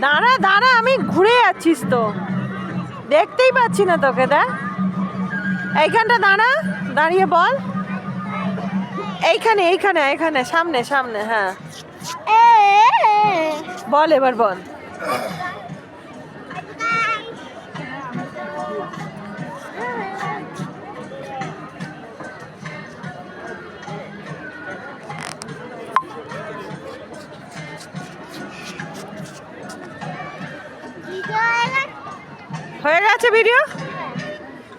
দাঁড়া দাঁড়া, আমি ঘুরে যাচ্ছিস তো, দেখতেই পাচ্ছি না তোকে। দেখ এইখানটা দাঁড়া, দাঁড়িয়ে বল। এইখানে এইখানে এইখানে সামনে সামনে, হ্যাঁ বল, এবার বল। হয়ে গেছে ভিডিও?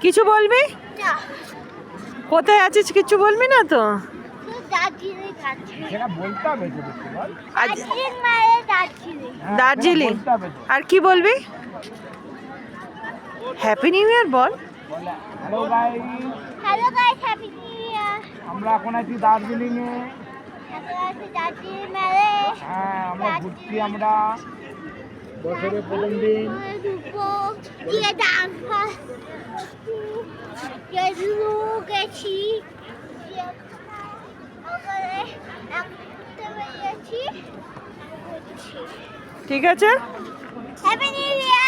কিছু বলবি? কোথায় আছিস কিছু বলবি না তো? দার্জিলিং। আর কি বলবি? হ্যাপি নিউ ইয়ার বল। Hello guys, hello guys, happy new year. আমরা এখন আছি দার্জিলিং এ। হ্যাঁ, আমরা ঘুরছি। আমরা বছরের প্রথম দিন গেছি। ঠিক আছে, হ্যাপি নিউ ইয়ার।